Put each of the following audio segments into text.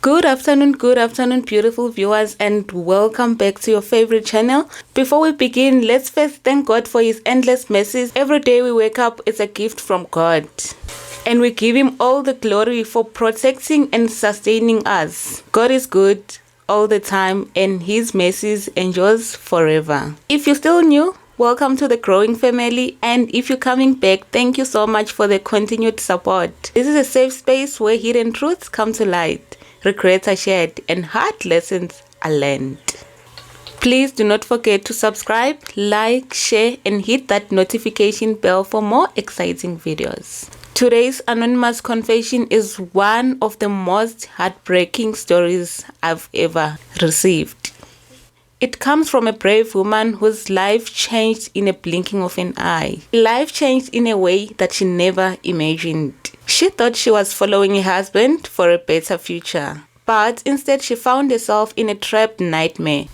Good afternoon, beautiful viewers, and welcome back to your favorite channel. Before we begin, let's first thank God for His endless mercies. Every day we wake up, it's a gift from God. And we give Him all the glory for protecting and sustaining us. God is good all the time, and His mercies endures forever. If you're still new, welcome to the growing family, and if you're coming back, thank you so much for the continued support. This is a safe space where hidden truths come to light, regrets are shared, and hard lessons are learned. Please do not forget to subscribe, like, share, and hit that notification bell for more exciting videos. Today's anonymous confession is one of the most heartbreaking stories I've ever received. It comes from a brave woman whose life changed in a blinking of an eye. Life changed in a way that she never imagined. She thought she was following her husband for a better future, but instead she found herself in a trapped nightmare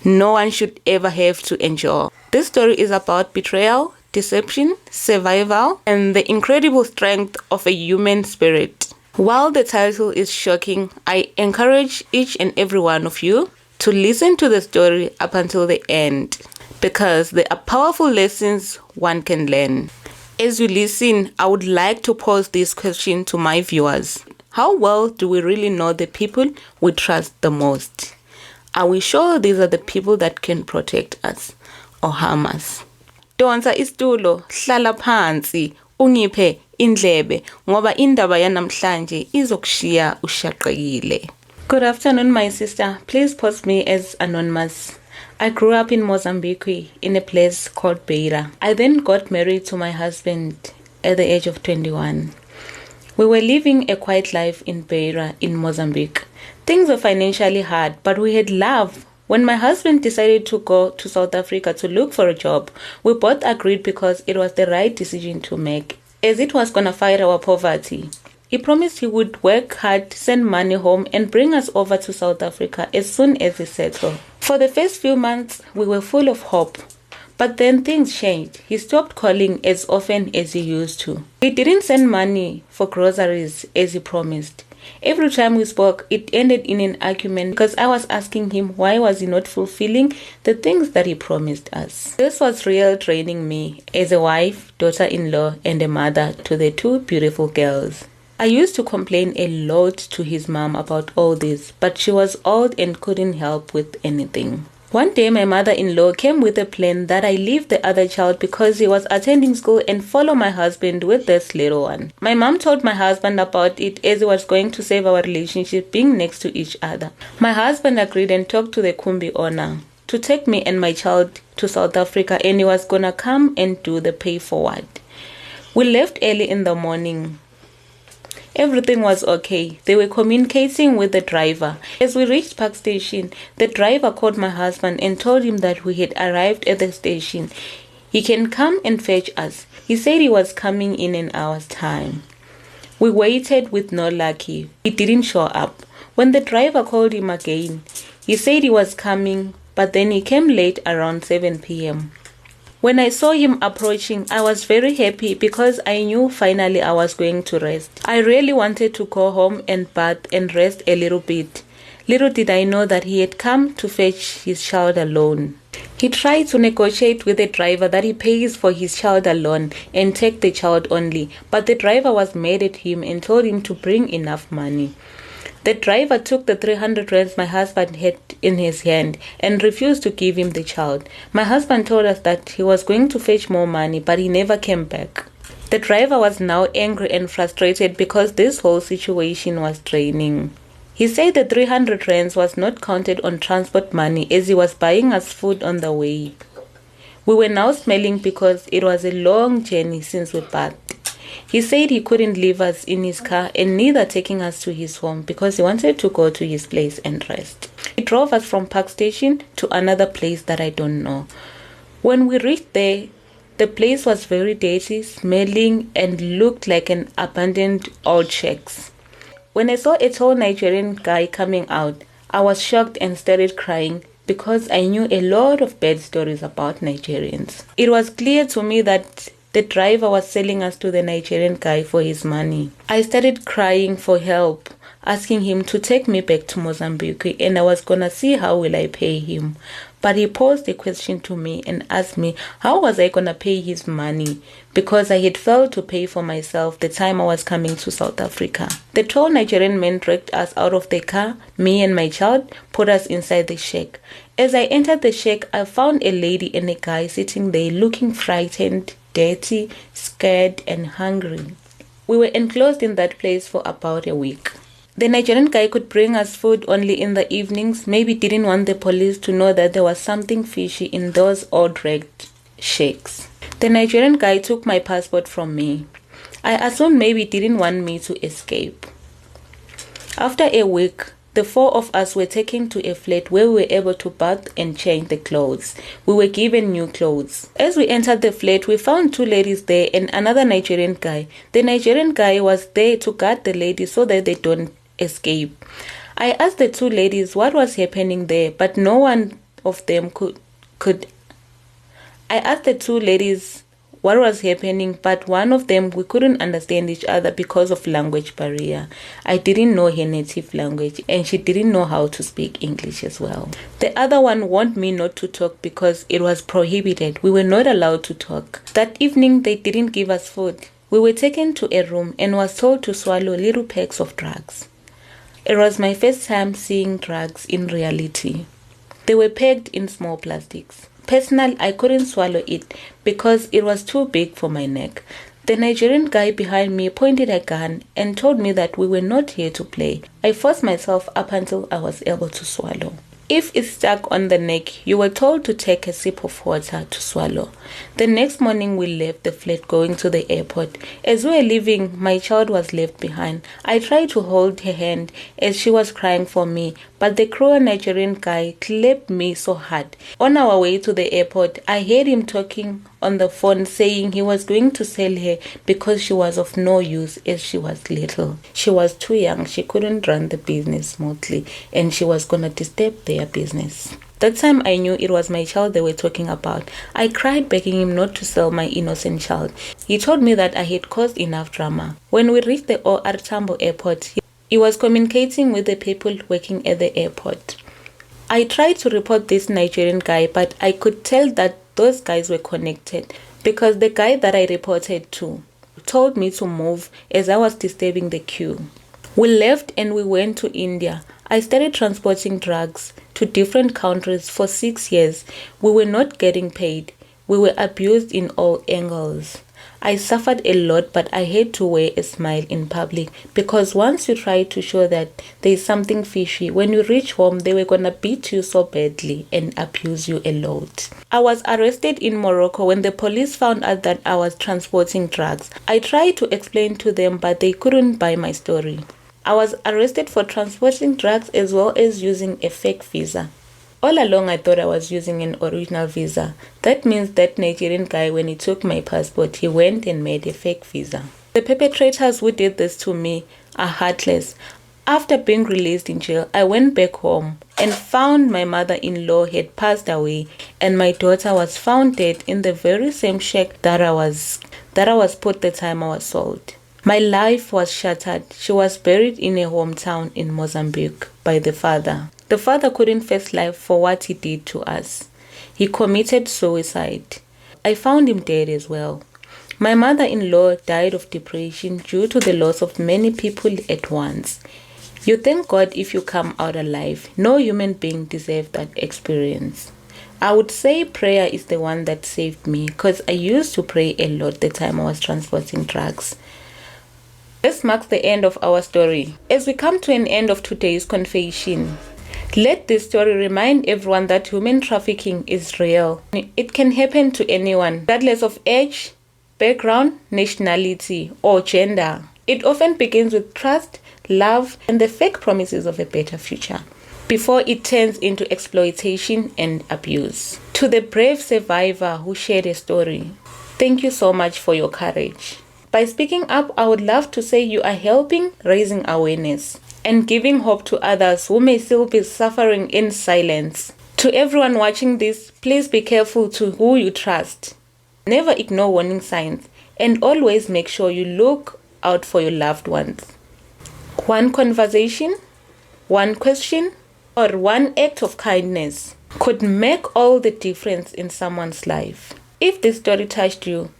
no one should ever have to endure. This story is about betrayal, deception, survival, and the incredible strength of a human spirit. While the title is shocking, I encourage each and every one of you to listen to the story up until the end, because there are powerful lessons one can learn. As you listen, I would like to pose this question to my viewers. How well do we really know the people we trust the most? Are we sure these are the people that can protect us or harm us? Donsa isitulo, hlala phansi, ungiphe indlebe, ngoba indaba yanamhlanje izokushiya ushaqekile. Good afternoon, my sister. Please post me as anonymous. I grew up in Mozambique in a place called Beira. I then got married to my husband at the age of 21. We were living a quiet life in Beira in Mozambique. Things were financially hard, but we had love. When my husband decided to go to South Africa to look for a job, we both agreed because it was the right decision to make, as it was going to fight our poverty. He promised he would work hard, send money home, and bring us over to South Africa as soon as he settled. For the first few months, we were full of hope. But then things changed. He stopped calling as often as he used to. He didn't send money for groceries as he promised. Every time we spoke, it ended in an argument because I was asking him why was he not fulfilling the things that he promised us. This was real draining me as a wife, daughter-in-law, and a mother to the two beautiful girls. I used to complain a lot to his mom about all this, but she was old and couldn't help with anything. One day my mother-in-law came with a plan that I leave the other child because he was attending school and follow my husband with this little one. My mom told my husband about it as he was going to save our relationship being next to each other. My husband agreed and talked to the Kumbi owner to take me and my child to South Africa, and he was gonna come and do the pay forward. We left early in the morning. Everything was okay. They were communicating with the driver. As we reached Park Station, the driver called my husband and told him that we had arrived at the station. He can come and fetch us. He said he was coming in an hour's time. We waited with no luck. He didn't show up. When the driver called him again, he said he was coming, but then he came late around 7 p.m. When I saw him approaching, I was very happy because I knew finally I was going to rest. I really wanted to go home and bath and rest a little bit. Little did I know that he had come to fetch his child alone. He tried to negotiate with the driver that he pays for his child alone and take the child only, but the driver was mad at him and told him to bring enough money. The driver took the 300 rands my husband had in his hand and refused to give him the child. My husband told us that he was going to fetch more money, but he never came back. The driver was now angry and frustrated because this whole situation was draining. He said the 300 rands was not counted on transport money as he was buying us food on the way. We were now smelling because it was a long journey since we bathed. He said he couldn't leave us in his car and neither taking us to his home because he wanted to go to his place and rest. He drove us from Park Station to another place that I don't know. When we reached there, the place was very dirty, smelling, and looked like an abandoned old shacks. When I saw a tall Nigerian guy coming out, I was shocked and started crying because I knew a lot of bad stories about Nigerians. It was clear to me that the driver was selling us to the Nigerian guy for his money. I started crying for help. asking him to take me back to Mozambique, and I was gonna see how will I pay him. But he posed a question to me and asked me how was I gonna pay his money, because I had failed to pay for myself the time I was coming to South Africa. The tall Nigerian man dragged us out of the car, me and my child, put us inside the shack. As I entered the shack, I found a lady and a guy sitting there looking frightened, dirty, scared and hungry. We were enclosed in that place for about a week. The Nigerian guy could bring us food only in the evenings, maybe didn't want the police to know that there was something fishy in those all-dragged shacks. The Nigerian guy took my passport from me. I assumed maybe didn't want me to escape. After a week, the 4 of us were taken to a flat where we were able to bath and change the clothes. We were given new clothes. As we entered the flat, we found 2 ladies there and another Nigerian guy. The Nigerian guy was there to guard the ladies so that they don't escape. I asked the 2 ladies what was happening there, but no one of them could. I asked the 2 ladies what was happening, but one of them, we couldn't understand each other because of language barrier. I didn't know her native language and she didn't know how to speak English as well. The other one wanted me not to talk because it was prohibited. We were not allowed to talk. That evening they didn't give us food. We were taken to a room and was told to swallow little packs of drugs. It was my first time seeing drugs in reality. They were packed in small plastics. Personally, I couldn't swallow it because it was too big for my neck. The Nigerian guy behind me pointed a gun and told me that we were not here to play. I forced myself up until I was able to swallow. If it's stuck on the neck, you were told to take a sip of water to swallow. The next morning we left the flat going to the airport. As we were leaving, my child was left behind. I tried to hold her hand as she was crying for me, but the cruel Nigerian guy clapped me so hard. On our way to the airport, I heard him talking on the phone saying he was going to sell her because she was of no use as she was little. She was too young, she couldn't run the business smoothly and she was gonna disturb their business. That time I knew it was my child they were talking about. I cried begging him not to sell my innocent child. He told me that I had caused enough drama. When we reached the OR Tambo airport, he was communicating with the people working at the airport. I tried to report this Nigerian guy, but I could tell that those guys were connected because the guy that I reported to told me to move as I was disturbing the queue. We left and we went to India. I started transporting drugs to different countries for 6 years. We were not getting paid. We were abused in all angles. I suffered a lot, but I had to wear a smile in public because once you try to show that there is something fishy, when you reach home, they were gonna beat you so badly and abuse you a lot. I was arrested in Morocco when the police found out that I was transporting drugs. I tried to explain to them, but they couldn't buy my story. I was arrested for transporting drugs as well as using a fake visa. All along I thought I was using an original visa. That means that Nigerian guy, when he took my passport, he went and made a fake visa. The perpetrators who did this to me are heartless. After being released in jail, I went back home and found my mother-in-law had passed away and my daughter was found dead in the very same shack that I was put the time I was sold. My life was shattered. She was buried in a hometown in Mozambique by the father. The father couldn't face life for what he did to us. He committed suicide. I found him dead as well. My mother-in-law died of depression due to the loss of many people at once. You thank God if you come out alive. No human being deserves that experience. I would say prayer is the one that saved me because I used to pray a lot the time I was transporting drugs. This marks the end of our story. As we come to an end of today's confession, let this story remind everyone that human trafficking is real. It can happen to anyone, regardless of age, background, nationality, or gender. It often begins with trust, love, and the fake promises of a better future, before it turns into exploitation and abuse. To the brave survivor who shared a story, thank you so much for your courage. By speaking up, I would love to say you are helping raising awareness and giving hope to others who may still be suffering in silence. To everyone watching this, please be careful to who you trust. Never ignore warning signs and always make sure you look out for your loved ones. One conversation, one question, or one act of kindness could make all the difference in someone's life. If this story touched you,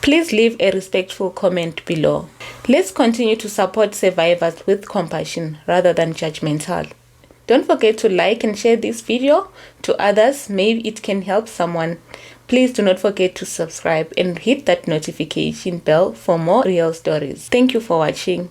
please leave a respectful comment below. Let's continue to support survivors with compassion rather than judgmental. Don't forget to like and share this video to others. Maybe it can help someone. Please do not forget to subscribe and hit that notification bell for more real stories. Thank you for watching.